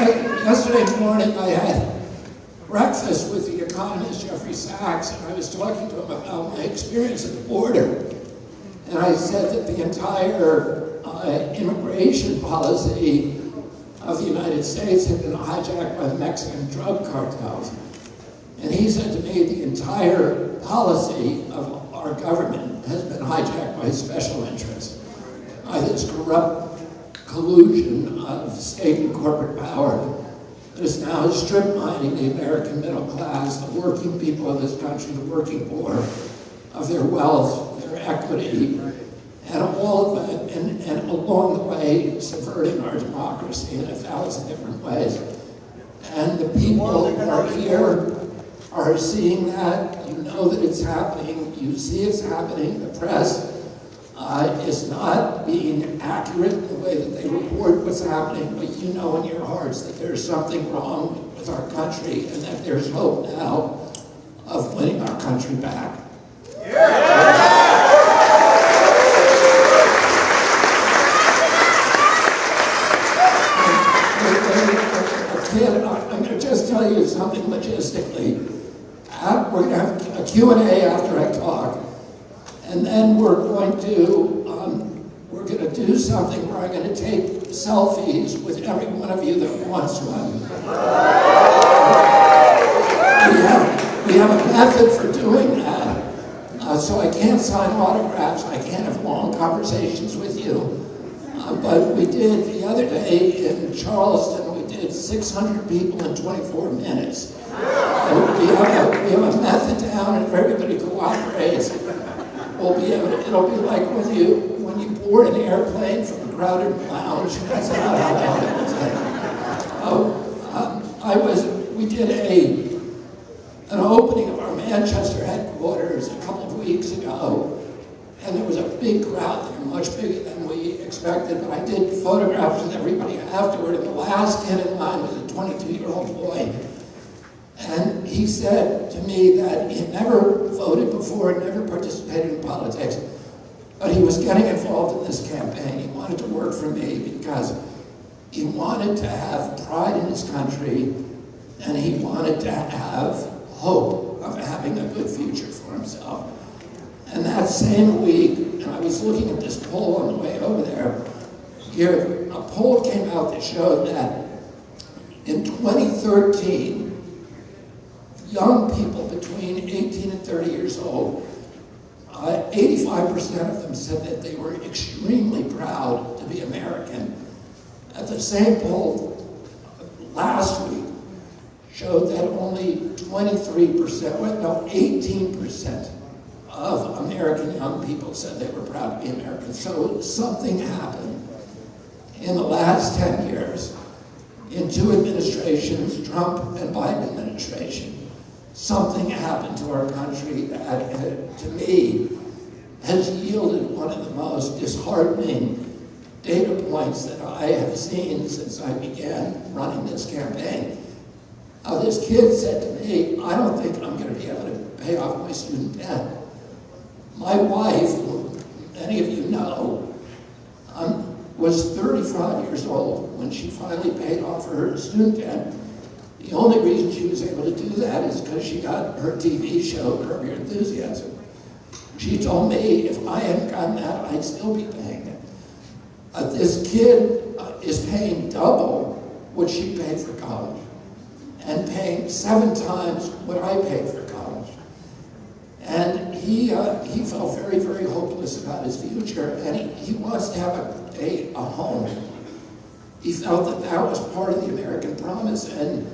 Yesterday morning I had breakfast with the economist Jeffrey Sachs, and I was talking to him about my experience at the border. And I said that the entire immigration policy of the United States had been hijacked by the Mexican drug cartels. And he said to me, the entire policy of our government has been hijacked by special interests, by this corrupt collusion of state and corporate power that is now strip mining the American middle class, the working people of this country, the working poor, of their wealth, their equity, and all of it, and along the way subverting our democracy in 1,000 different ways. And the people who are here are seeing that. You know that it's happening. You see it's happening. The press is not being accurate in the way that they report what's happening, but you know in your hearts that there's something wrong with our country and that there's hope now of winning our country back. I'm going to just tell you something logistically. We're going to have a Q&A after I talk, and then we're going to do something where I'm going to take selfies with every one of you that wants one. We have a method for doing that, so I can't sign autographs, I can't have long conversations with you. But we did the other day in Charleston, we did 600 people in 24 minutes. We have a method down, and if everybody cooperates, it'll be like when you board an airplane from a crowded lounge. That's about how long it will take. We did an opening of our Manchester headquarters a couple of weeks ago, and there was a big crowd there, much bigger than we expected, but I did photographs with everybody afterward, and the last kid in line was a 22-year-old boy. And he said to me that he had never voted before, never participated in politics, but he was getting involved in this campaign. He wanted to work for me because he wanted to have pride in his country, and he wanted to have hope of having a good future for himself. And that same week, and I was looking at this poll on the way over there, here, a poll came out that showed that in 2013, young people between 18 and 30 years old, 85% of them said that they were extremely proud to be American. At the same poll last week showed that only 18% of American young people said they were proud to be American. So something happened in the last 10 years in two administrations, Trump and Biden administration. Something happened to our country that, to me, has yielded one of the most disheartening data points that I have seen since I began running this campaign. This kid said to me, I don't think I'm going to be able to pay off my student debt. My wife, who many of you know, was 35 years old when she finally paid off her student debt. The only reason she was able to do that is because she got her TV show, Curb Your Enthusiasm. She told me if I hadn't gotten that, I'd still be paying it. This kid is paying double what she paid for college and paying 7 times what I paid for college. And he felt very, very hopeless about his future, and he wants to have a home. He felt that that was part of the American promise, and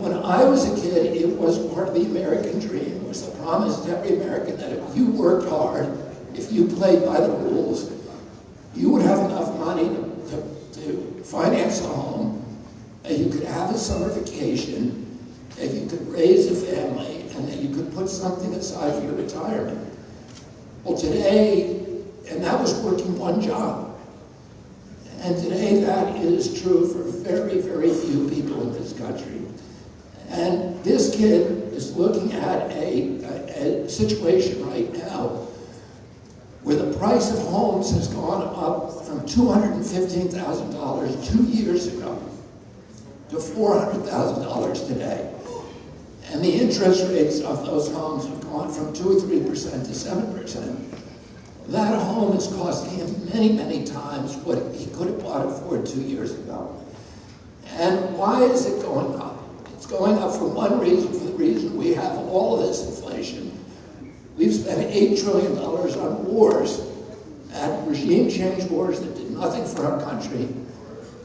when I was a kid, it was part of the American dream. It was the promise to every American that if you worked hard, if you played by the rules, you would have enough money to finance a home, that you could have a summer vacation, that you could raise a family, and that you could put something aside for your retirement. Well, today, and that was working one job. And today that is true for very, very few people in this country. And this kid is looking at a situation right now where the price of homes has gone up from $215,000 2 years ago to $400,000 today. And the interest rates of those homes have gone from 2 or 3% to 7%. That home is costing him many, many times what he could have bought it for 2 years ago. And why is it going up? It's going up for one reason, for the reason we have all of this inflation. We've spent $8 trillion on wars, and regime change wars that did nothing for our country,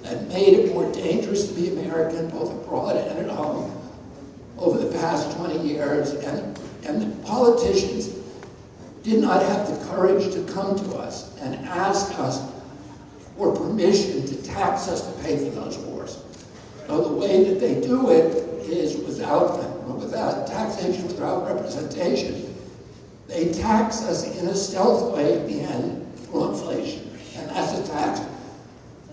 that made it more dangerous to be American, both abroad and at home, over the past 20 years. And the politicians did not have the courage to come to us and ask us for permission to tax us to pay for those wars. So the way that they do it is without taxation, without representation. They tax us in a stealth way at the end through inflation. And that's a tax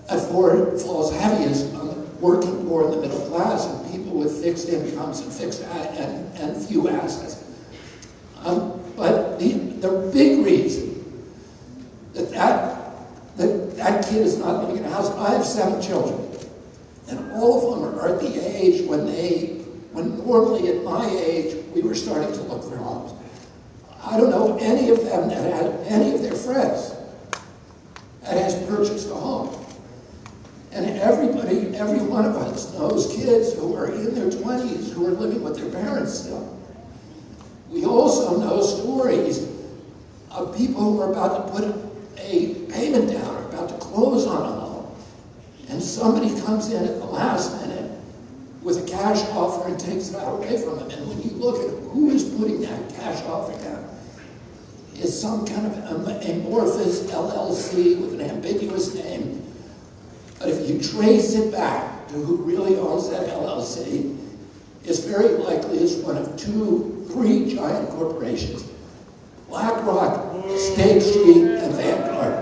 that falls heaviest on the working poor and the middle class and people with fixed incomes and few assets. But the big reason that kid is not living in a house, I have 7 children, and all of them are at the age when normally at my age we were starting to look for homes. I don't know any of them that had any of their friends that has purchased a home. And every one of us knows kids who are in their 20s who are living with their parents still. We also know stories of people who are about to put a payment down or about to close on a loan. And somebody comes in at the last minute with a cash offer and takes it away from them. And when you look at who is putting that cash offer down, it's some kind of amorphous LLC with an ambiguous name. But if you trace it back to who really owns that LLC, it's very likely it's one of 2, 3 giant corporations: BlackRock, State Street, and Vanguard.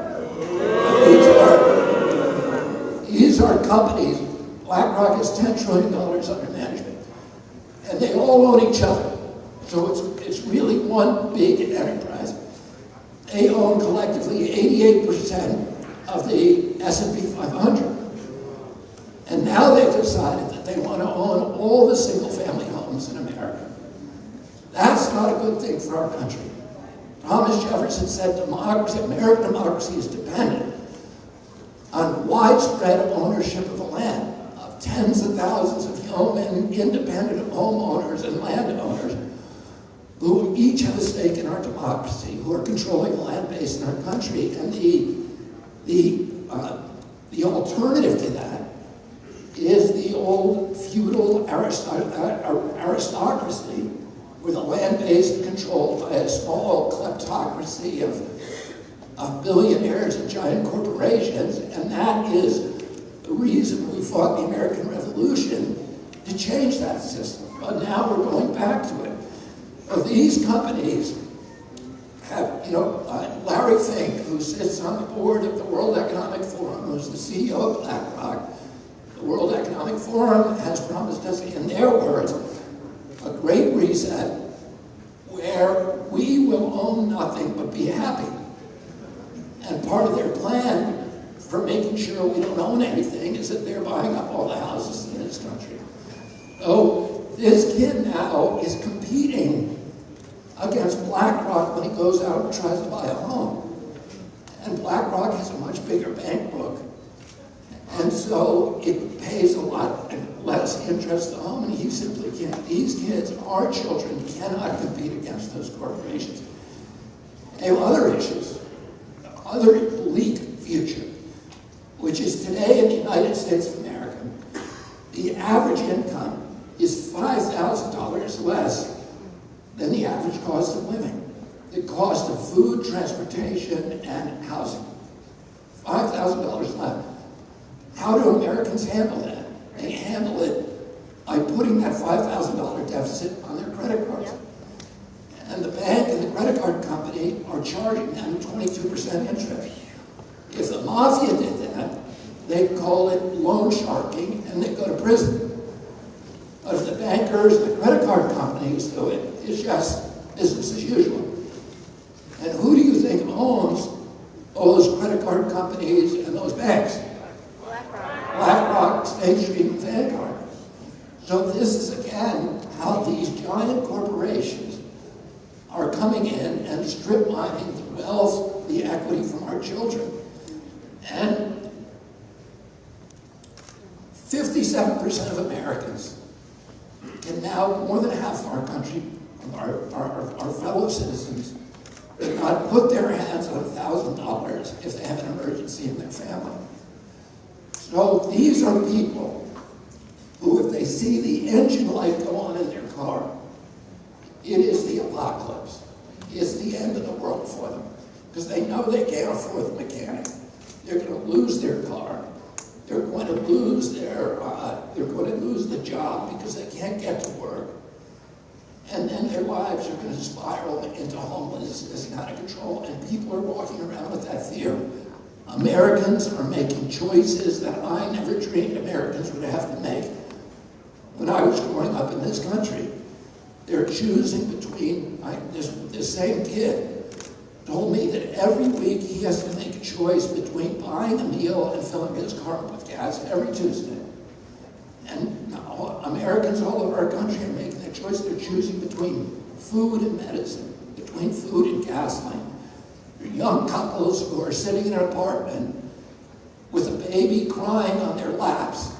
These are companies. BlackRock has $10 trillion under management, and they all own each other. So it's really one big enterprise. They own collectively 88% of the S&P 500. And now they've decided that they want to own all the single-family homes in America. That's not a good thing for our country. Thomas Jefferson said American democracy is dependent on widespread ownership of the land, of tens of thousands of independent homeowners and landowners who each have a stake in our democracy, who are controlling the land base in our country. And the alternative to that is the old feudal aristocracy, where the land base is controlled by a small kleptocracy of billionaires and giant corporations. And that is the reason we fought the American Revolution, to change that system. But now we're going back to it. Well, these companies have, Larry Fink, who sits on the board of the World Economic Forum, who's the CEO of BlackRock. The World Economic Forum has promised us, in their words, a great reset where we will own nothing but be happy. And part of their plan for making sure we don't own anything is that they're buying up all the houses in this country. So this kid now is competing against BlackRock when he goes out and tries to buy a home. And BlackRock has a much bigger bank book. And so it pays a lot less interest to home, and he simply can't. These kids, our children, cannot compete against those corporations. They have other issues, other bleak future, which is today in the United States of America, the average income is $5,000 less than the average cost of living. The cost of food, transportation, and housing. $5,000 less. How do Americans handle that? They handle it by putting that $5,000 deficit on their credit cards. And the bank and the credit card company are charging them 22% interest. If the mafia did that, they'd call it loan sharking and they'd go to prison. But if the bankers and the credit card companies do it, it's just business as usual. And who do you think owns those credit card companies and those banks? BlackRock, State Street, and Vanguard. So this is again how these giant corporations are coming in and strip mining the wealth, the equity from our children. And 57% of Americans can now, more than half of our country, our fellow citizens, cannot put their hands on $1,000 if they have an emergency in their family. So these are people who, if they see the engine light go on in their car, it is the apocalypse. It's the end of the world for them. Because they know they can't afford the mechanic. They're going to lose their car. They're going to lose the job because they can't get to work. And then their lives are going to spiral into homelessness and out of control, and people are walking around with that fear. Americans are making choices that I never dreamed Americans would have to make when I was growing up in this country. They're choosing between, this same kid told me that every week he has to make a choice between buying a meal and filling his car up with gas every Tuesday. And now Americans all over our country are making that choice. They're choosing between food and medicine, between food and gasoline. There are young couples who are sitting in an apartment with a baby crying on their laps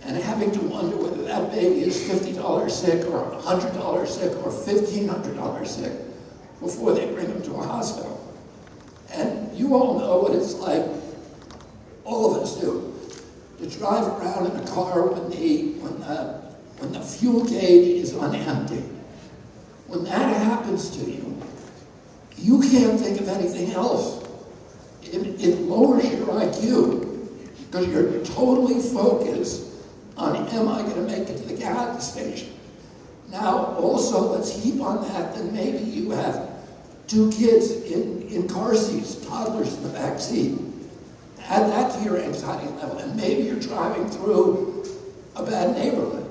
and having to wonder whether that baby is $50 sick or $100 sick or $1,500 sick before they bring them to a hospital. And you all know what it's like, all of us do, to drive around in a car when the fuel gauge is on empty. When that happens to you, you can't think of anything else. It lowers your IQ because you're totally focused on, am I going to make it to the gas station? Now, also, let's heap on that that maybe you have 2 kids in car seats, toddlers in the back seat. Add that to your anxiety level, and maybe you're driving through a bad neighborhood.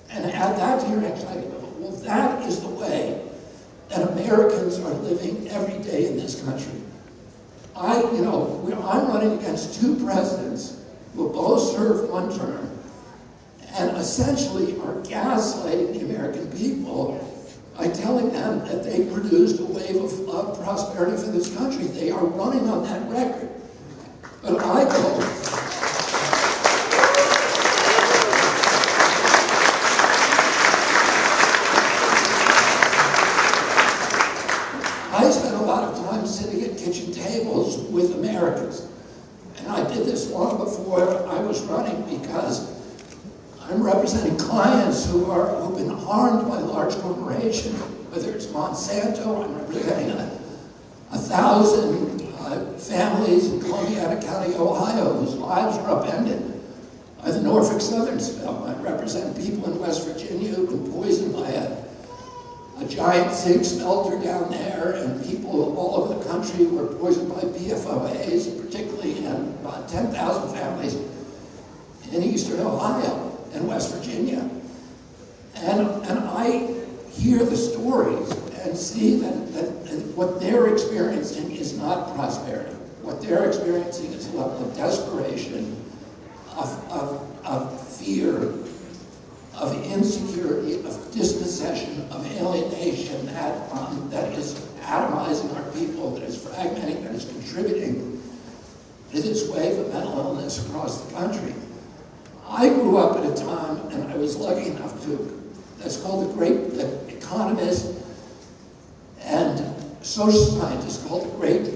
And add that to your anxiety level. Well, that is the way that Americans are living every day in this country. I'm running against 2 presidents who both served 1 term and essentially are gaslighting the American people by telling them that they produced a wave of prosperity for this country. They are running on that record. But I spent a lot of time sitting at kitchen tables with Americans. And I did this long before I was running because I'm representing clients who've been harmed by large corporations, whether it's Monsanto. I'm representing 1,000 families in Columbiana County, Ohio, whose lives are upended by the Norfolk Southern spill. I represent people in West Virginia who've been poisoned by a giant zinc smelter down there, and people all over the country who were poisoned by PFOAs, particularly in about 10,000 families in eastern Ohio and West Virginia. And I hear the stories and see that what they're experiencing is not prosperity. What they're experiencing is a level of desperation, of fear, of insecurity, of dispossession, of alienation that is atomizing our people, that is fragmenting, that is contributing to this wave of mental illness across the country. I grew up at a time, and I was lucky enough to, that's called the economist and social scientist called the Great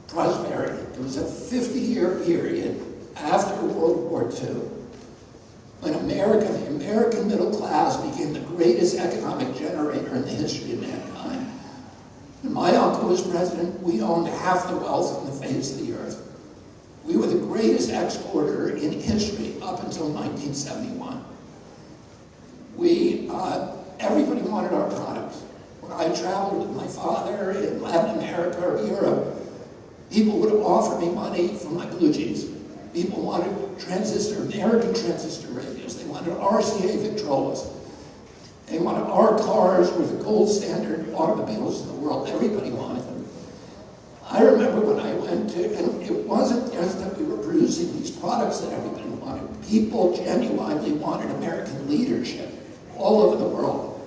Prosperity. It was a 50-year period after World War II when the American middle class became the greatest economic generator in the history of mankind. When my uncle was president, we owned half the wealth on the face of the earth. We were the greatest exporter in history up until 1971. Everybody wanted our products. When I traveled with my father in Latin America or Europe, people would offer me money for my blue jeans. People wanted American transistor radios. They wanted RCA Victrolas. They wanted our cars were the gold standard automobiles in the world. Everybody wanted them. I remember when I went to, and it wasn't just that we were producing these products that everybody wanted. People genuinely wanted American leadership all over the world.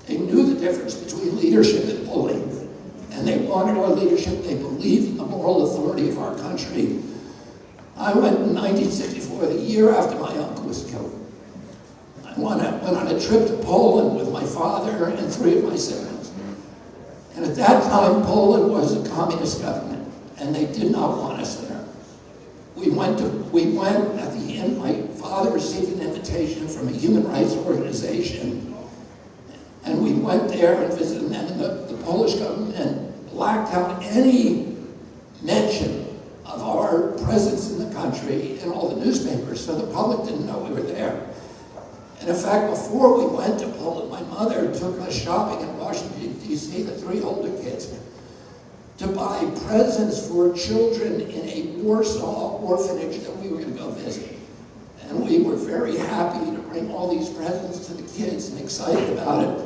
They knew the difference between leadership and bullying, and they wanted our leadership. They believed in the moral authority of our country. I went in 1964, the year after my uncle was killed. I went on a trip to Poland with my father and 3 of my siblings. And at that time, Poland was a communist government, and they did not want us there. We went at the end. My father received an invitation from a human rights organization, and we went there and visited them, and the Polish government blacked out any mention of our presence in the country in all the newspapers, so the public didn't know we were there. And in fact, before we went to Poland, my mother took us shopping in Washington, D.C., the 3 older kids, to buy presents for children in a Warsaw orphanage that we were going to go visit. And we were very happy to bring all these presents to the kids and excited about it.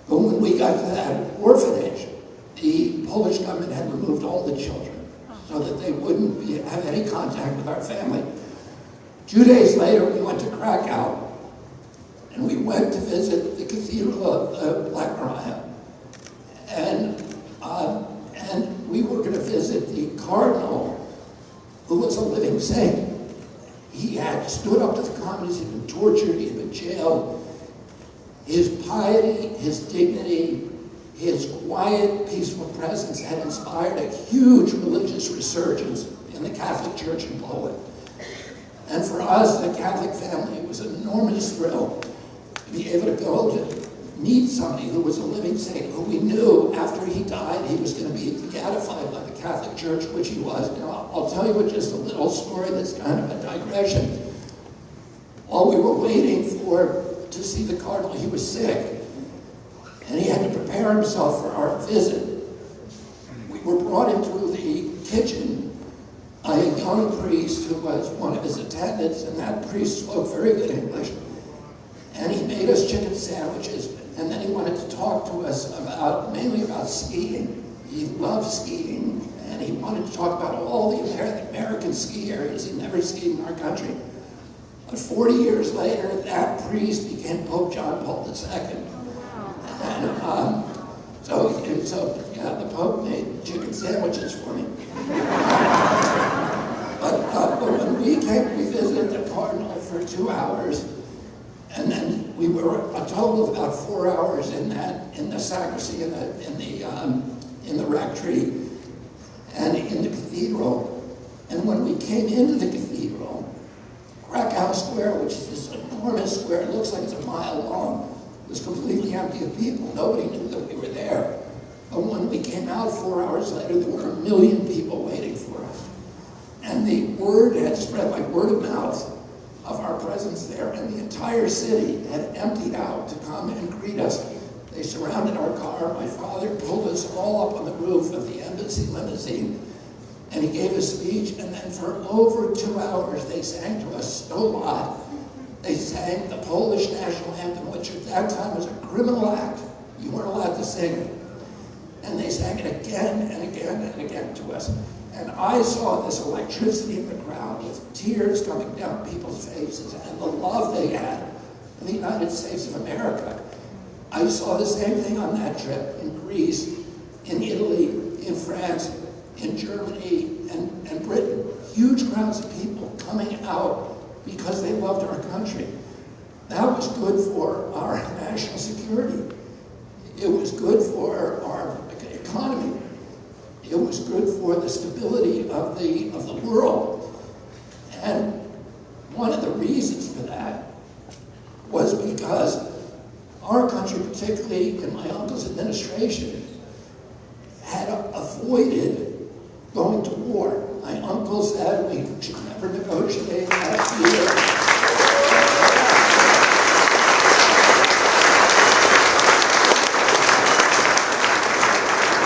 But when we got to that orphanage, the Polish government had removed all the children so that they wouldn't have any contact with our family. 2 days later, we went to Krakow, and we went to visit the Cathedral of Black Maria. And we were going to visit the cardinal, who was a living saint. He had stood up to the communists, he'd been tortured, he had been jailed. His piety, his dignity, his quiet, peaceful presence had inspired a huge religious resurgence in the Catholic Church in Poland. And for us, the Catholic family, it was an enormous thrill to be able to go to meet somebody who was a living saint, who we knew after he died, he was going to be beatified by the Catholic Church, which he was. And I'll tell you just a little story that's kind of a digression. While we were waiting to see the cardinal, he was sick, and he had to prepare himself for our visit. We were brought into the kitchen by a young priest who was one of his attendants, and that priest spoke very good English. And he made us chicken sandwiches, and then he wanted to talk to us mainly about skiing. He loved skiing, and he wanted to talk about all the American ski areas. He'd never skied in our country. But 40 years later, that priest became Pope John Paul II. And so yeah, the Pope made chicken sandwiches for me. But when we came, we visited the cardinal for 2 hours, and then we were a total of about 4 hours in the sacristy, in the rectory, and in the cathedral. And when we came into the cathedral, Krakow Square, which is this enormous square, it looks like it's a mile long, was completely empty of people. Nobody knew that we were there. But when we came out 4 hours later, there were 1 million people waiting for us. And the word had spread like word of mouth of our presence there, and the entire city had emptied out to come and greet us. They surrounded our car. My father pulled us all up on the roof of the embassy limousine, and he gave a speech, and then for over 2 hours, they sang to us so loud. They sang the Polish national anthem, which at that time was a criminal act. You weren't allowed to sing it. And they sang it again and again and again to us. And I saw this electricity in the crowd with tears coming down people's faces and the love they had for the United States of America. I saw the same thing on that trip in Greece, in Italy, in France, in Germany, and Britain. Huge crowds of people coming out because they loved our country. That was good for our national security. It was good for our economy. It was good for the stability of the world. And one of the reasons for that was because our country, particularly in my uncle's administration, had avoided going to war. My uncle said we should never negotiate that year.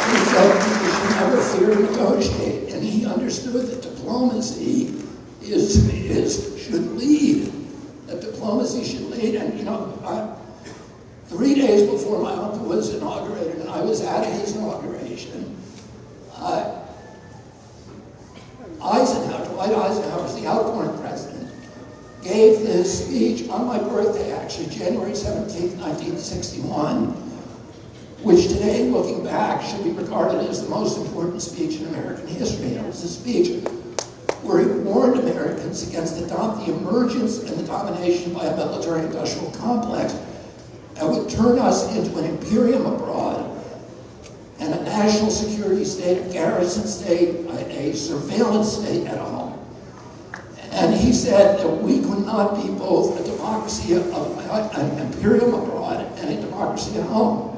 We should never fear to negotiate, and he understood that diplomacy should lead. That diplomacy should lead, and 3 days before my uncle was inaugurated, and I was at his inauguration, Dwight Eisenhower, was the outgoing president, gave this speech on my birthday, actually, January 17th, 1961, which today, looking back, should be regarded as the most important speech in American history. It was a speech where he warned Americans against the emergence and the domination by a military-industrial complex that would turn us into an imperium abroad and a national security state, a garrison state, a surveillance state at home. And he said that we could not be both a democracy, an imperium abroad, and a democracy at home,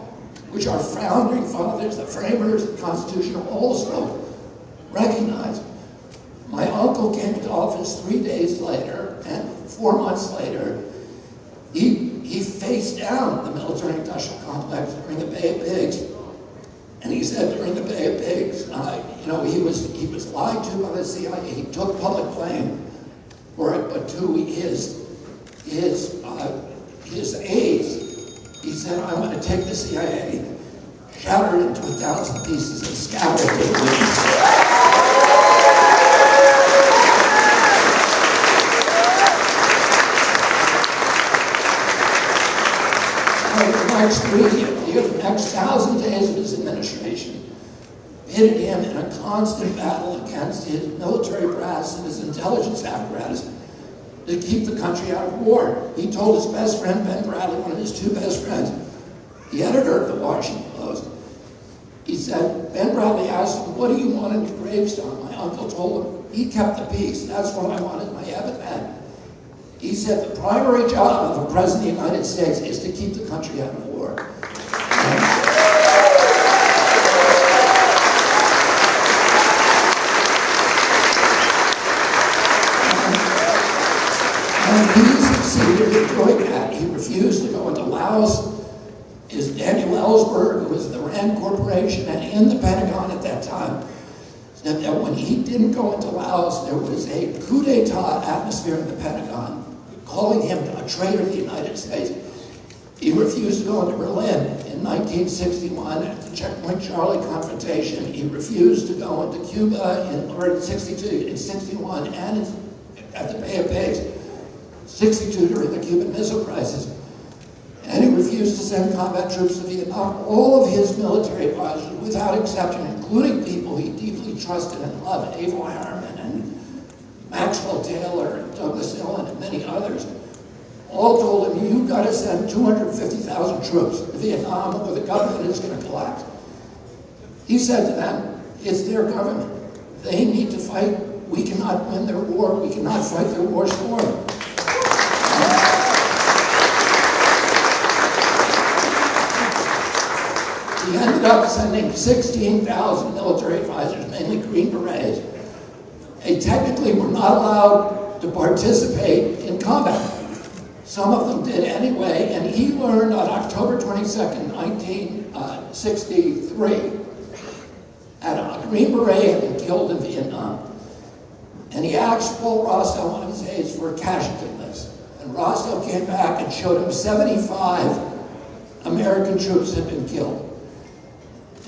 which our founding fathers, the framers of the Constitution, also recognized. My uncle came into office 3 days later, and 4 months later, he faced down the military-industrial complex during the Bay of Pigs. And he said during the Bay of Pigs, he was lied to by the CIA. He took public blame for it, but to his aides, he said, "I'm going to take the CIA, shatter it into 1,000 pieces, and scatter it to the winds." The next 1,000 days of his administration pitted him in a constant battle against his military brass and his intelligence apparatus to keep the country out of war. He told his best friend, Ben Bradley, one of his two best friends, the editor of the Washington Post, he said, Ben Bradley asked him, "What do you want on your gravestone?" My uncle told him, "He kept the peace. That's what I wanted my epitaph." He said, "The primary job of a president of the United States is to keep the country out of war." And he succeeded in doing that. He refused to go into Laos. Is Daniel Ellsberg, who was the Rand Corporation and in the Pentagon at that time, said that when he didn't go into Laos, there was a coup d'etat atmosphere in the Pentagon, calling him a traitor to the United States. He refused to go into Berlin in 1961 at the Checkpoint Charlie confrontation. He refused to go into Cuba in 61 and at the Bay of Pigs, 62 during the Cuban Missile Crisis. And he refused to send combat troops to Vietnam. All of his military advisors, without exception, including people he deeply trusted and loved, Avo Harriman and Maxwell Taylor and Douglas Dillon and many others, all told him, "You've got to send 250,000 troops to Vietnam or the government is going to collapse." He said to them, "It's their government. They need to fight. We cannot win their war. We cannot fight their wars for them." He ended up sending 16,000 military advisors, mainly Green Berets. They technically were not allowed to participate in combat. Some of them did anyway, and he learned on October 22nd, 1963, that a Green Beret had been killed in Vietnam. And he asked Paul Rostow, one of his aides, for a casualty list. And Rostow came back and showed him 75 American troops had been killed.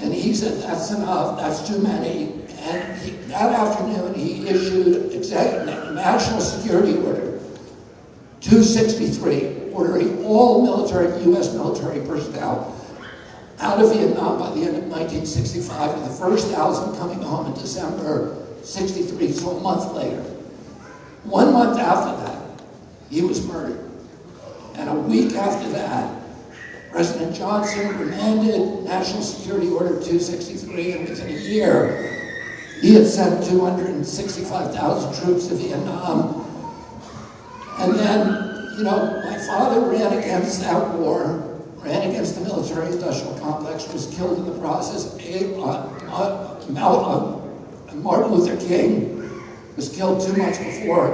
And he said, "That's enough, that's too many." And that afternoon, he issued National Security Order 263, ordering all U.S. military personnel out of Vietnam by the end of 1965, with the first 1,000 coming home in December 63, so a month later. 1 month after that, he was murdered. And a week after that, President Johnson remanded National Security Order 263, and within a year, he had sent 265,000 troops to Vietnam. And then, my father ran against that war, ran against the military-industrial complex, was killed in the process. Martin Luther King was killed 2 months before.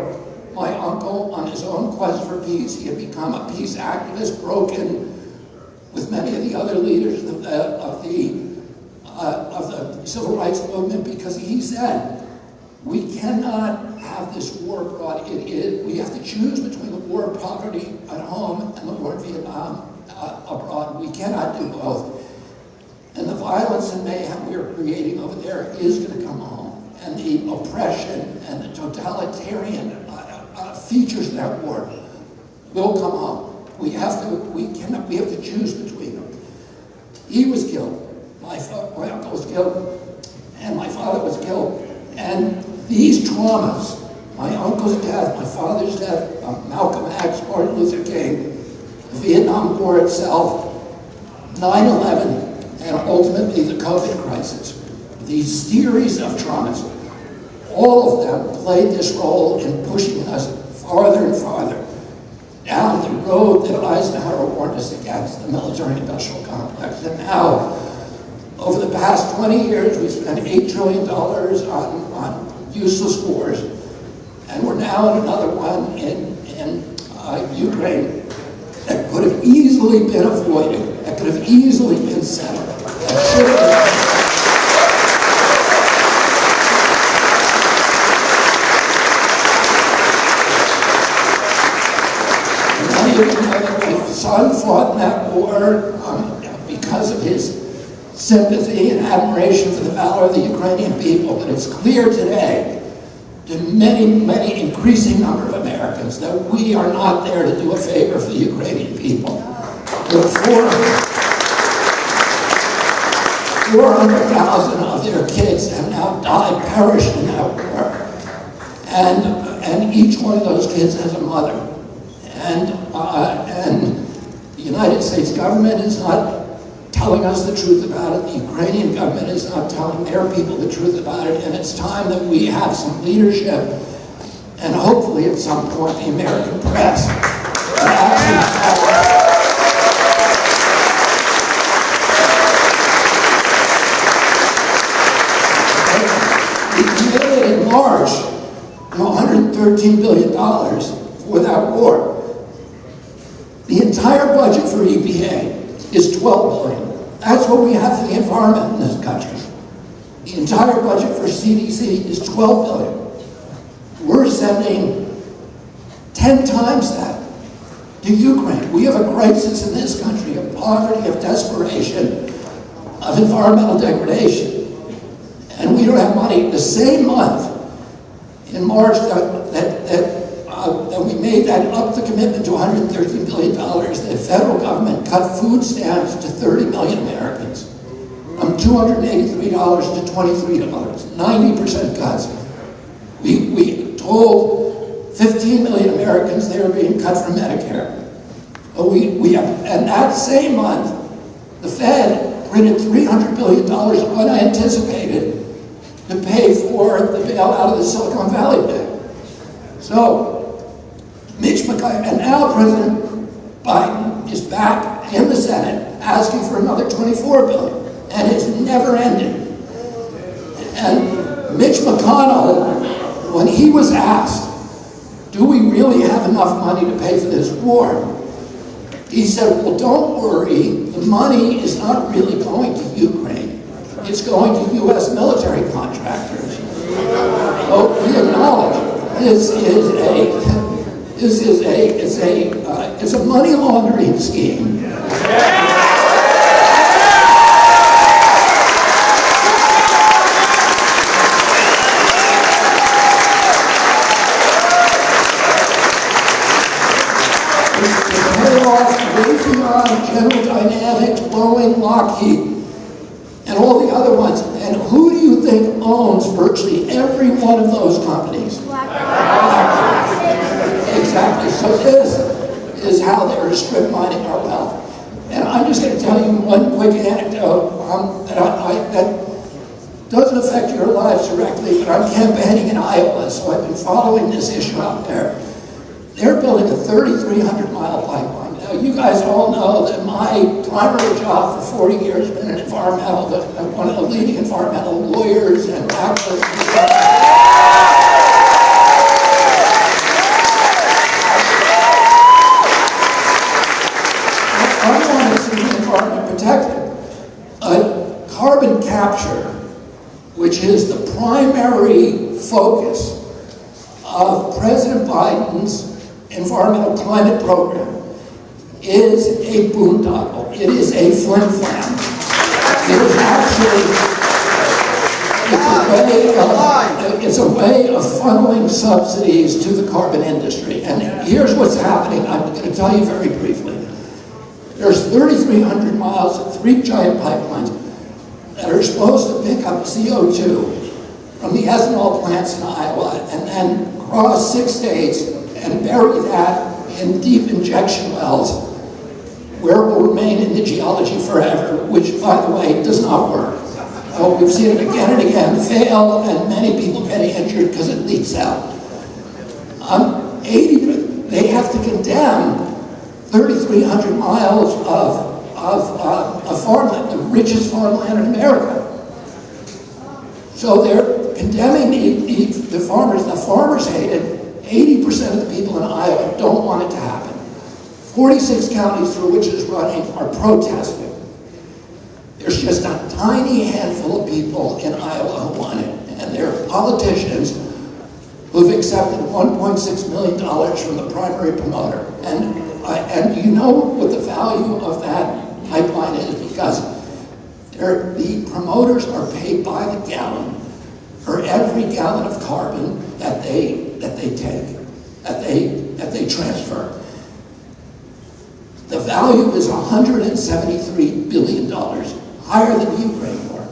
My uncle, on his own quest for peace, he had become a peace activist, broken with many of the other leaders of the civil rights movement, because he said, we cannot have this war abroad. We have to choose between the war of poverty at home and the war in Vietnam abroad. We cannot do both. And the violence and mayhem we are creating over there is going to come home. and the oppression and the totalitarian features of that war will come home. We have to choose between them. He was killed. My uncle was killed, and my father was killed. And these traumas, my uncle's death, my father's death, Malcolm X, Martin Luther King, the Vietnam War itself, 9/11, and ultimately the COVID crisis. These series of traumas, all of them played this role in pushing us farther and farther down the road that Eisenhower warned us against, the military-industrial complex. And now, over the past 20 years, we spent $8 trillion on useless wars, and we're now in another one in Ukraine that could have easily been avoided, that could have easily been settled, that should have been. My son fought in that war because of his sympathy and admiration for the valor of the Ukrainian people, but it's clear today to many, many increasing number of Americans that we are not there to do a favor for the Ukrainian people. There are 400,000 of their kids have now died, perished in that war. And each one of those kids has a mother. And the United States government is not telling us the truth about it. The Ukrainian government is not telling their people the truth about it. And it's time that we have some leadership, and hopefully at some point the American press will actually we committed in March $113 billion for that war. The entire budget for EPA is $12 billion. That's what we have for the environment in this country. The entire budget for CDC is $12 billion. We're sending 10 times that to Ukraine. We have a crisis in this country of poverty, of desperation, of environmental degradation. And we don't have money. The same month, in March, that we made that up the commitment to $113 billion, the federal government cut food stamps to 30 million Americans, from $283 to $23, 90% cuts. We told 15 million Americans they were being cut from Medicare. And that same month, the Fed printed $300 billion unanticipated to pay for the bailout of the Silicon Valley Bank. So, Mitch McConnell, and now President Biden is back in the Senate asking for another $24 billion, and it's never ended. And Mitch McConnell, when he was asked, do we really have enough money to pay for this war? He said, well, don't worry, the money is not really going to Ukraine. It's going to U.S. military contractors. So we acknowledge it's a money laundering scheme. To pay off Raytheon, General Dynamics, Boeing, Lockheed, and all the other ones. And who do you think owns virtually every one of those companies? BlackRock. Exactly. So this is how they're strip mining our wealth. And I'm just going to tell you one quick anecdote that doesn't affect your lives directly, but I'm campaigning in Iowa, so I've been following this issue out there. They're building a 3,300-mile pipeline. Now, you guys all know that my primary job for 40 years has been an environmental, one of the leading environmental lawyers and activists. I want to see the environment protected. Carbon capture, which is the primary focus of President Biden's environmental climate program, is a boondoggle. It is a flim-flam. It is actually, it's a it's a way of funneling subsidies to the carbon industry. And here's what's happening. I'm going to tell you very briefly. There's 3,300 miles of 3 giant pipelines that are supposed to pick up CO2 from the ethanol plants in Iowa and then cross 6 states and bury that in deep injection wells where it will remain in the geology forever, which, by the way, does not work. We've seen it again and again fail, and many people get injured because it leaks out. They have to condemn 3,300 miles of farmland, the richest farmland in America. So they're condemning the farmers. The farmers hate it. 80% of the people in Iowa don't want it to happen. 46 counties through which it is running are protesting. There's just a tiny handful of people in Iowa who want it, and they're politicians who've accepted $1.6 million from the primary promoter. And you know what the value of that pipeline is, because the promoters are paid by the gallon for every gallon of carbon that they transfer. The value is $173 billion, higher than the Ukraine war.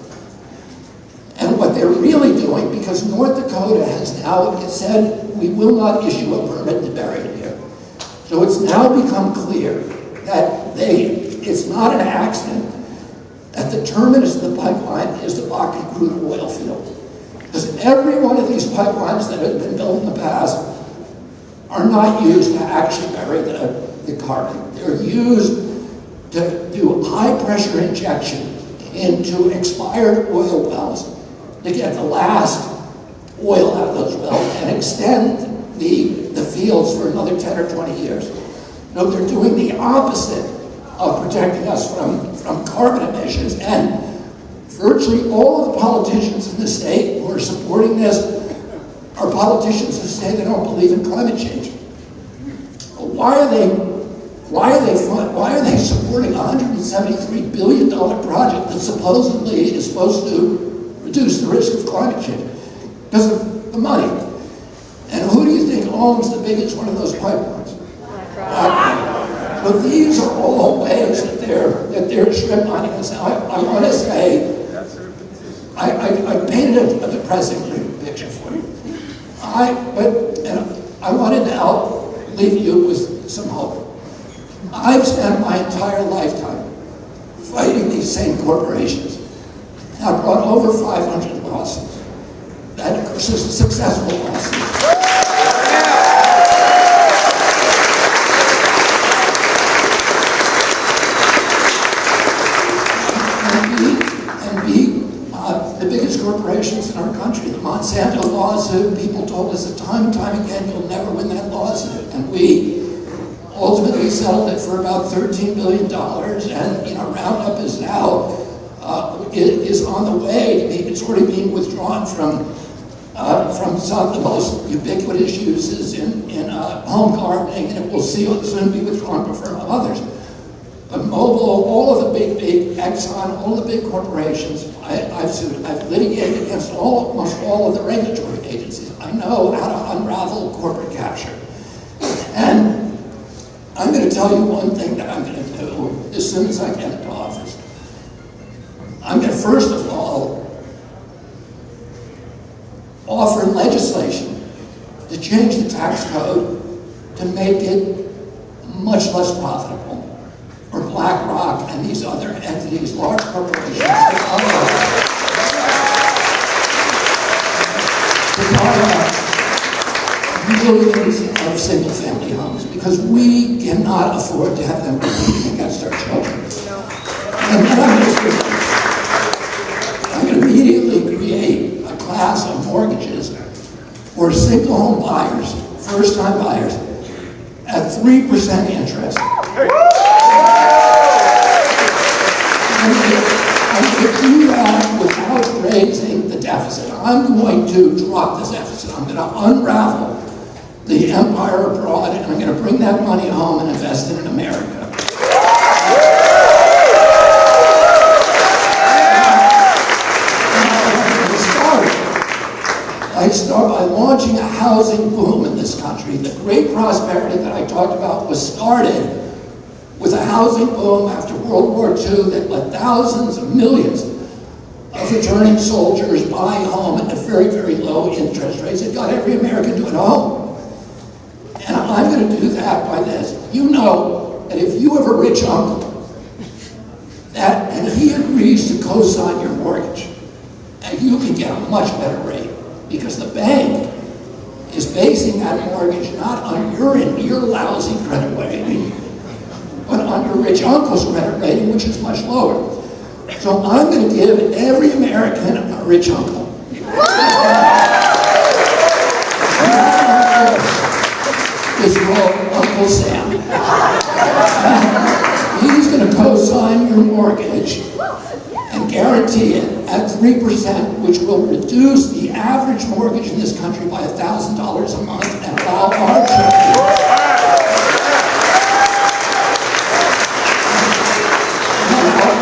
And what they're really doing, because North Dakota has now said we will not issue a permit to bury it here. So it's now become clear that it's not an accident that the terminus of the pipeline is the Bakken crude oil field. Because every one of these pipelines that have been built in the past are not used to actually bury the carbon. They're used to do high pressure injection into expired oil wells to get the last oil out of those wells and extend the fields for another 10 or 20 years. No, they're doing the opposite of protecting us from carbon emissions. And virtually all of the politicians in the state who are supporting this are politicians who say they don't believe in climate change. Why are they supporting a $173 billion project that supposedly is supposed to reduce the risk of climate change? Because of the money. And who do you think owns the biggest one of those pipelines? So these are all ways that they're strip mining us. I want to say, I painted a depressing picture for you. I wanted to leave you with some hope. I've spent my entire lifetime fighting these same corporations. I've brought over 500 lawsuits. That are successful lawsuits. The biggest corporations in our country, the Monsanto lawsuit, people told us time and time again, you'll never win that lawsuit. And we ultimately settled it for about $13 billion, and Roundup is now is on the way to be, it's already being withdrawn from some of the most ubiquitous uses in home gardening, and it will soon be withdrawn from others. But Mobil, all of the big Exxon, all the big corporations, I've litigated against almost all of the regulatory agencies. I know how to unravel corporate capture. And I'm going to tell you one thing that I'm going to do as soon as I get into office. I'm going to, first of all, offer legislation to change the tax code to make it much less profitable for BlackRock and these other entities, large corporations, to buy millions of single-family homes, because we cannot afford to have them competing against our children. And then I'm going to immediately create a class of mortgages for single-home buyers, first-time buyers, at 3% interest. I'm going to do that without raising the deficit. I'm going to drop this deficit. I'm going to unravel the empire abroad, and I'm going to bring that money home and invest it in America. I start by launching a housing boom in this country. The great prosperity that I talked about was started with a housing boom after World War II that let thousands of millions of returning soldiers buy a home at very, very low interest rates. It got every American to a home. And I'm going to do that by this. You know that if you have a rich uncle and he agrees to co-sign your mortgage, and you can get a much better rate because the bank is basing that mortgage not on your lousy credit rating, but on your rich uncle's credit rating, which is much lower. So I'm going to give every American a rich uncle. Is called Uncle Sam. He's going to co-sign your mortgage and guarantee it at 3%, which will reduce the average mortgage in this country by $1,000 a month and allow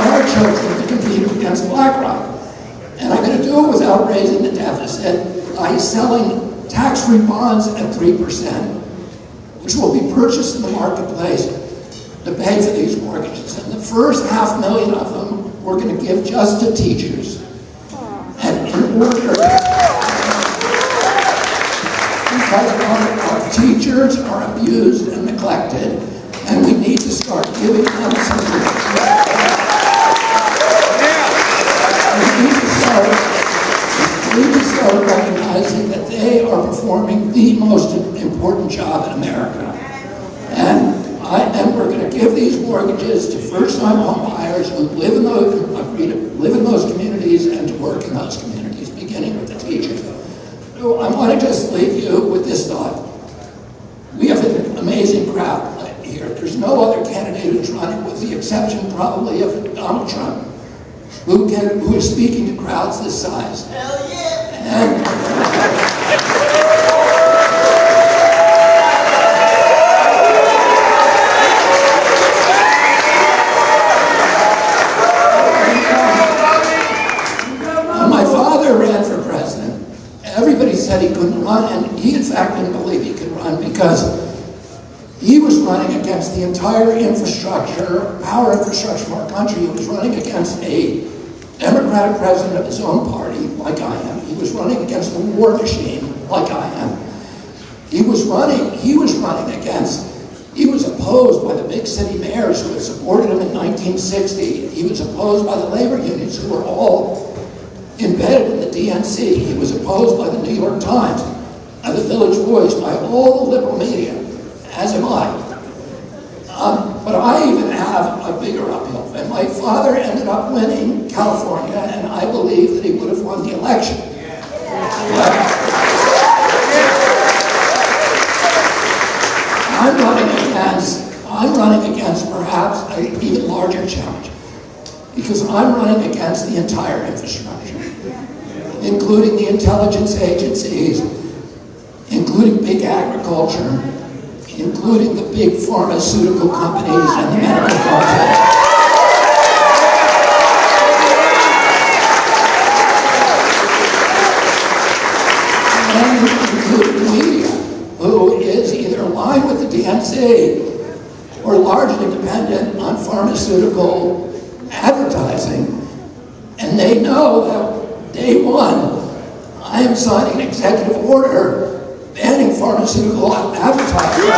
our children to compete against BlackRock. And I'm going to do it without raising the deficit by selling tax-free bonds at 3%, which will be purchased in the marketplace to pay for these mortgages. And the first 500,000 of them we're going to give just to teachers. And in order, because our teachers are abused and neglected, and we need to start giving them something. We need to start recognizing that they are performing the most important job in America. And we're going to give these mortgages to first-time home buyers who agree to live in those communities and to work in those communities, beginning with the teachers. So I want to just leave you with this thought. We have an amazing crowd here. There's no other candidate who's running, with the exception probably of Donald Trump, who is speaking to crowds this size. Hell yeah! And my father ran for president. Everybody said he couldn't run, and he in fact didn't believe he could run because he was running against the entire infrastructure, power infrastructure of our country. He was running against a Democratic president of his own party, like I am. He was running against the war machine, like I am. He was opposed by the big city mayors who had supported him in 1960. He was opposed by the labor unions who were all embedded in the DNC. He was opposed by the New York Times, by the Village Voice, by all the liberal media, as am I. But I even have a bigger uphill. And my father ended up winning California, and I believe that he would have won the election. But I'm running against perhaps an even larger challenge, because I'm running against the entire infrastructure, including the intelligence agencies, including big agriculture, including the big pharmaceutical companies and the medical cartels. And including the media, who is either aligned with the DNC or largely dependent on pharmaceutical advertising. And they know that day one, I am signing an executive order banning pharmaceutical advertising.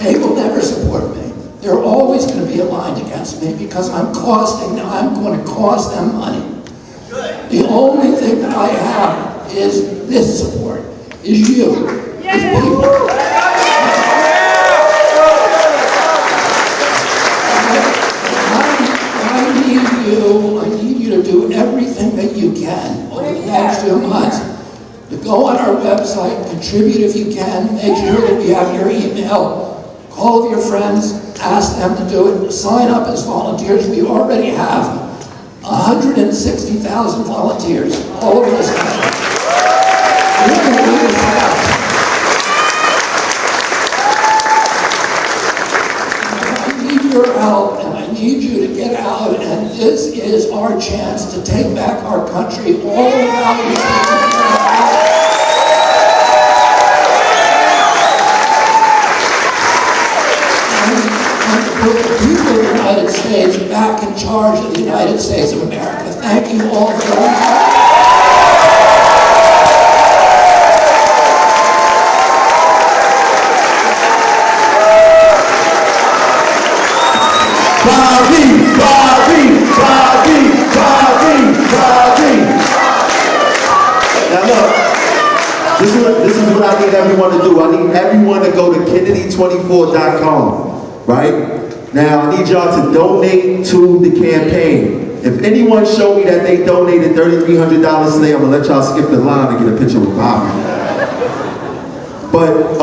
They will never support me. They're always going to be aligned against me because I'm going to cost them money. The only thing that I have is this support, is you, is people. I need you to do everything that you can over the next 2 months. To go on our website, contribute if you can, make sure that we have your email, call your friends, ask them to do it, sign up as volunteers. We already have 160,000 volunteers all over this country. We can do this fast. need you to get out, and this is our chance to take back our country. All the values and put the people of the United States back in charge of the United States of America. Thank you all very much. Now look, this is what I need everyone to do. I need everyone to go to Kennedy24.com, right? Now I need y'all to donate to the campaign. If anyone show me that they donated $3,300 today, I'm gonna let y'all skip the line and get a picture with Bobby. But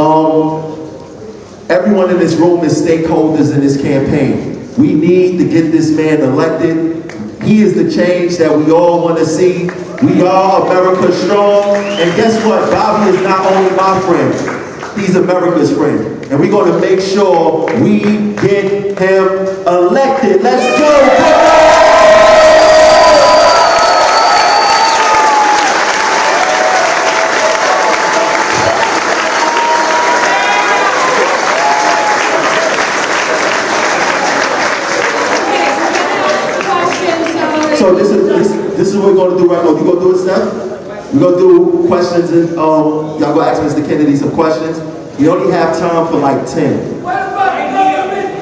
everyone in this room is stakeholders in this campaign. We need to get this man elected. He is the change that we all want to see. We are America strong. And guess what? Bobby is not only my friend, he's America's friend. And we're going to make sure we get him elected. Let's go! So this is what we're going to do right now. You going to do it, Steph? We're going to do questions, and y'all going to ask Mr. Kennedy some questions. You only have time for like 10.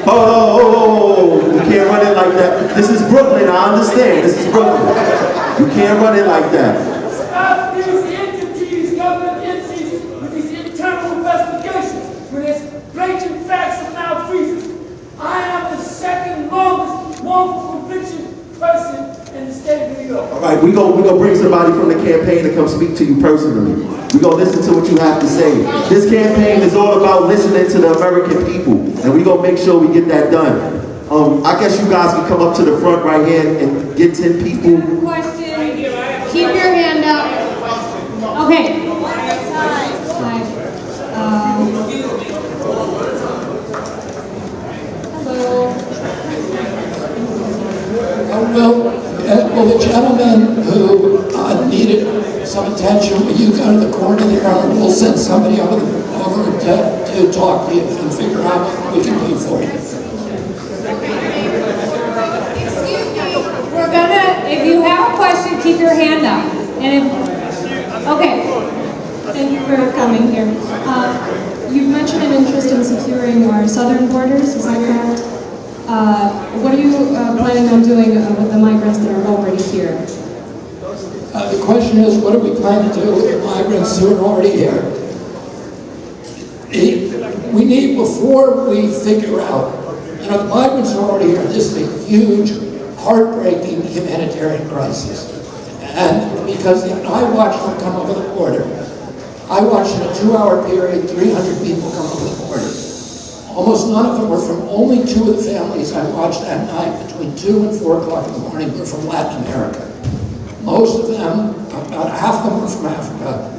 Oh, you can't run it like that. This is Brooklyn, I understand. This is Brooklyn. You can't run it like that. Stop these entities, government entities, with these internal investigations, where there's blatant facts of malfeasance. I am the second longest wrongful conviction person in the state of New York. All right, we're gonna bring somebody from the campaign to come speak to you personally. We're gonna listen to what you have to say. This campaign is all about listening to the American people, and we're gonna make sure we get that done. I guess you guys can come up to the front right here and get 10 people. Question. Keep your hand up. Okay. Hello. Well, the gentleman who needed some attention, will you go to the corner there, and we'll send somebody over to talk to you and figure out what we can do for you. Excuse me. We're gonna, if you have a question, keep your hand up. And if, okay. Thank you for coming here. You've mentioned an interest in securing our southern borders, is that correct? What are you planning on doing with the migrants that are already here? The question is, what do we plan to do with the migrants who are already here? We need, before we figure out, the migrants are already here. This is a huge, heartbreaking humanitarian crisis. And because I watched them come over the border, I watched in a 2-hour period, 300 people come over the border. Almost none of them were from, only 2 of the families I watched that night between 2 and 4 o'clock in the morning were from Latin America. Most of them, about half of them were from Africa.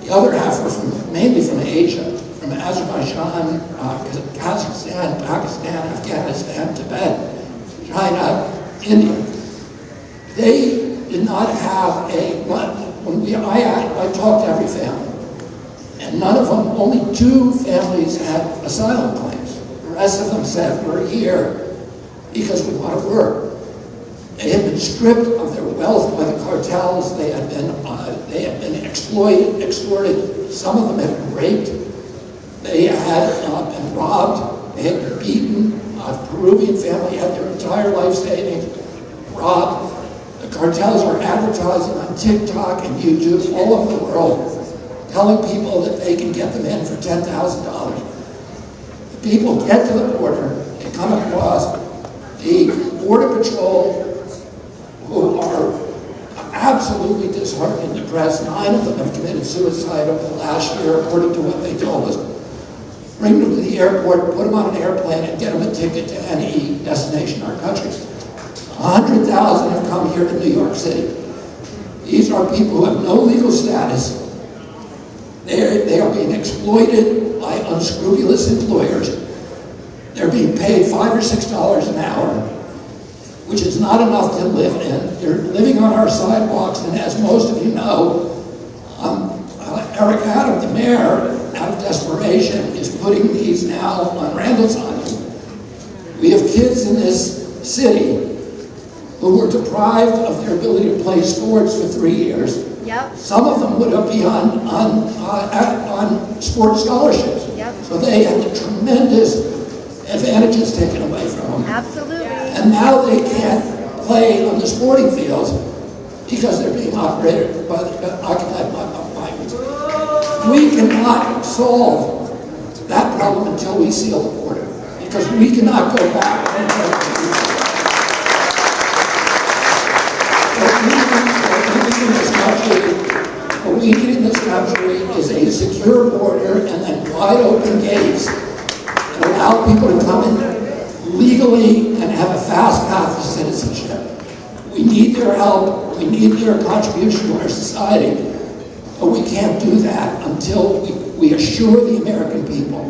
The other half were mainly from Asia, from Azerbaijan, Kazakhstan, Pakistan, Afghanistan, Tibet, China, India. They did not have I talked to every family. And none of them, only 2 families had asylum claims. The rest of them said, we're here because we want to work. They had been stripped of their wealth by the cartels. They had been exploited, extorted. Some of them had been raped. They had been robbed. They had been beaten. A Peruvian family had their entire life savings robbed. The cartels were advertising on TikTok and YouTube all over the world, telling people that they can get them in for $10,000. The people get to the border, they come across the Border Patrol, who are absolutely disheartened and depressed. 9 of them have committed suicide over the last year, according to what they told us. Bring them to the airport, put them on an airplane, and get them a ticket to any destination in our country. 100,000 have come here to New York City. These are people who have no legal status. They are being exploited by unscrupulous employers. They're being paid $5 or $6 an hour. which is not enough to live in. They're living on our sidewalks, and as most of you know, Eric Adams, the mayor, out of desperation, is putting these now on Randall's Island. We have kids in this city who were deprived of their ability to play sports for 3 years. Yep. Some of them would be on sports scholarships. Yep. So they had the tremendous advantages taken away from them. Absolutely. And now they can't play on the sporting fields because they're being occupied by migrants. We cannot solve that problem until we seal the border, because we cannot go back and what we need in this country is a secure border and then wide open gates and allow people to come in legally and have a fast path to citizenship. We need their help, we need their contribution to our society, but we can't do that until we assure the American people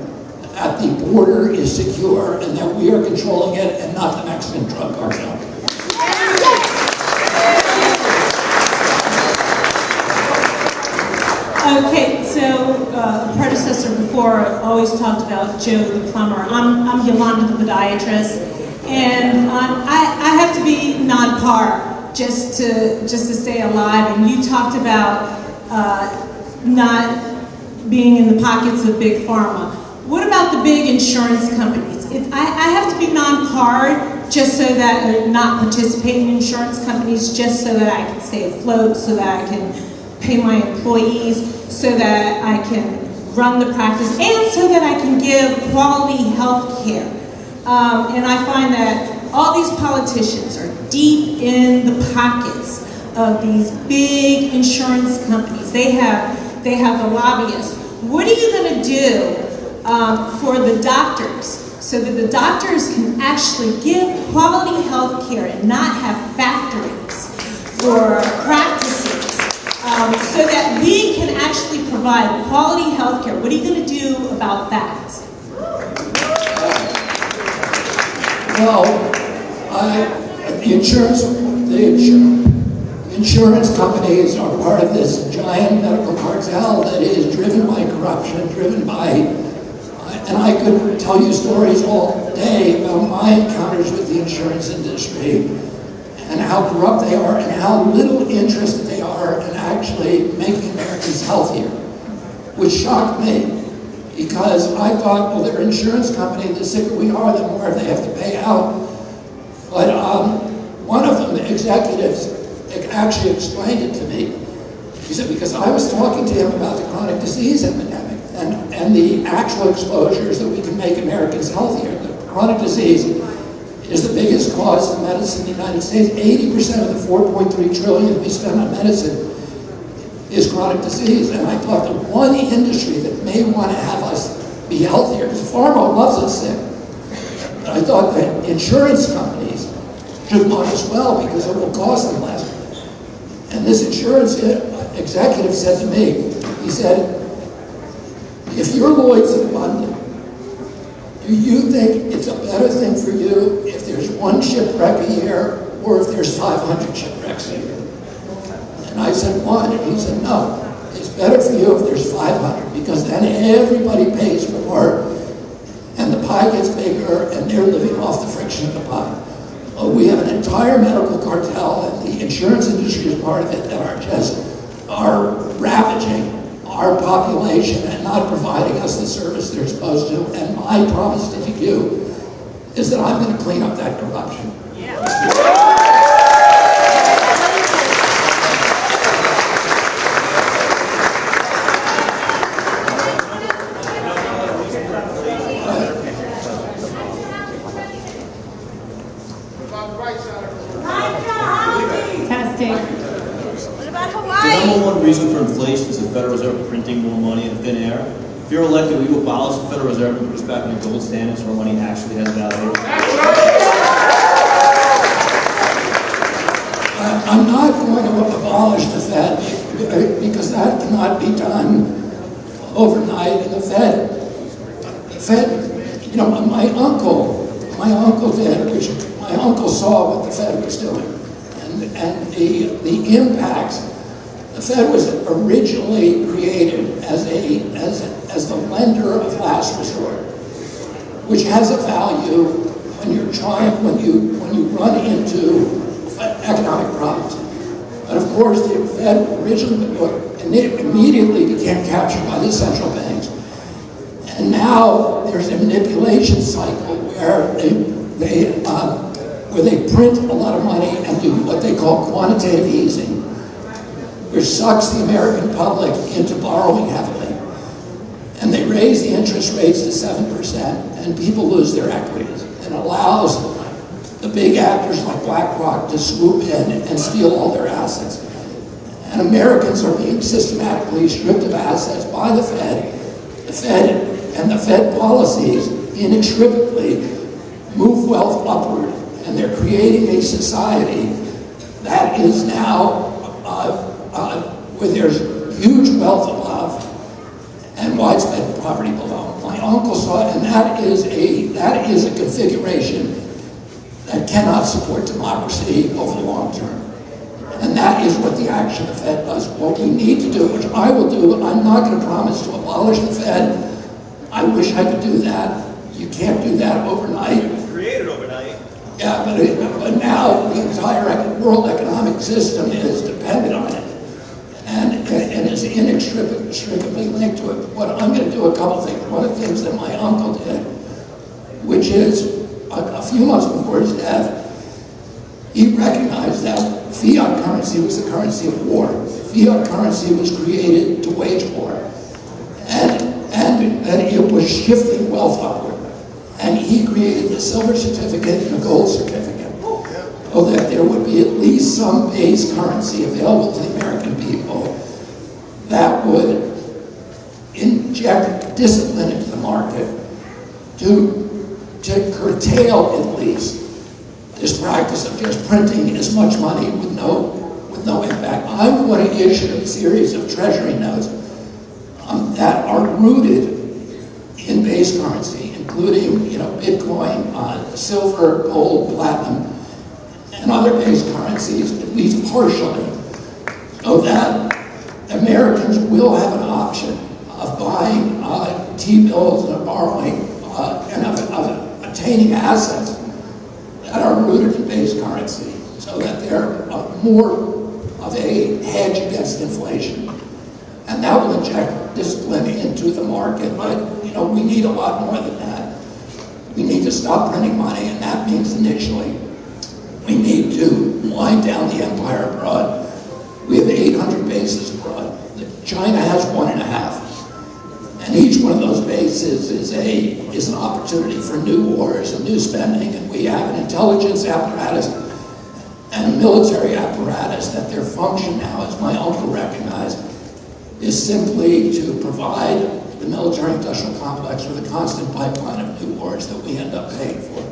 that the border is secure and that we are controlling it and not the Mexican drug cartel. Okay, so the predecessor before always talked about Joe the plumber. I'm Yolanda the podiatrist, and I have to be non-par just to stay alive. And you talked about not being in the pockets of big pharma. What about the big insurance companies? I have to be non-par just so that, or not participate in insurance companies just so that I can stay afloat, so that I can pay my employees, so that I can run the practice, and so that I can give quality health care. And I find that all these politicians are deep in the pockets of these big insurance companies. They have the lobbyists. What are you going to do for the doctors so that the doctors can actually give quality health care and not have factories for practices? So that we can actually provide quality health care. What are you going to do about that? Well, the insurance companies are part of this giant medical cartel that is driven by corruption, driven by, and I could tell you stories all day about my encounters with the insurance industry and how corrupt they are and how little interested they are in actually making Americans healthier, which shocked me, because I thought, well, they're an insurance company, the sicker we are, the more they have to pay out. But one of them, the executives, actually explained it to me. He said, because I was talking to him about the chronic disease epidemic and the actual exposures that we can make Americans healthier. The chronic disease is the biggest cause of medicine in the United States. 80% of the $4.3 trillion we spend on medicine is chronic disease. And I thought the one industry that may want to have us be healthier, because pharma loves us sick, but I thought that insurance companies should want us well because it will cost them less. And this insurance executive said to me, he said, if you're Lloyd's of London, do you think it's a better thing for you if there's one shipwreck a year or if there's 500 shipwrecks a year? And I said, one. And he said, no, it's better for you if there's 500 because then everybody pays more and the pie gets bigger and they're living off the friction of the pie. We have an entire medical cartel and the insurance industry is part of it that are ravaging our population and not providing us the service they're supposed to. And my promise to you is that I'm going to clean up that corruption. Testing. What about The Hawaii? number one reason for inflation is the Federal Reserve printing more money in thin air. If you're elected, will you abolish the Federal Reserve and put us back in the gold standard so our money actually has value? I'm not going to abolish the Fed because that cannot be done overnight. And the Fed, you know, my uncle did, which my uncle saw what the Fed was doing, and the impacts. The Fed was originally created as the lender of last resort, which has a value when you run into economic problems. But of course, the Fed originally immediately became captured by the central banks, and now there's a manipulation cycle where they print a lot of money and do what they call quantitative easing, which sucks the American public into borrowing heavily. And they raise the interest rates to 7%, and people lose their equities. And allows the big actors like BlackRock to swoop in and steal all their assets. And Americans are being systematically stripped of assets by the Fed. The Fed and the Fed policies inextricably move wealth upward, and they're creating a society that is now where there's huge wealth above and widespread poverty below. My uncle saw it, and that is a configuration that cannot support democracy over the long term. And that is what the action the Fed does. What we need to do, which I will do, I'm not going to promise to abolish the Fed. I wish I could do that. You can't do that overnight. Create it overnight. Yeah, but now the entire world economic system is dependent on it, and is inextricably linked to it. What I'm going to do a couple things. One of the things that my uncle did, which is a few months before his death, he recognized that fiat currency was the currency of war. Fiat currency was created to wage war, and it was shifting wealth upward. And he created the silver certificate and the gold certificate, so that there would be at least some base currency available to the American people that would inject discipline into the market to curtail at least this practice of just printing as much money with no impact. I'm going to issue a series of treasury notes that are rooted in base currency, including Bitcoin, silver, gold, platinum, and other base currencies, at least partially, so that Americans will have an option of buying T-bills and of borrowing and of attaining assets that are rooted in base currency, so that they're more of a hedge against inflation. And that will inject discipline into the market. But we need a lot more than that. We need to stop printing money, and that means initially we need to wind down the empire abroad. We have 800 bases abroad. China has 1.5. And each one of those bases is an opportunity for new wars and new spending. And we have an intelligence apparatus and a military apparatus that their function now, as my uncle recognized, is simply to provide the military-industrial complex with a constant pipeline of new wars that we end up paying for.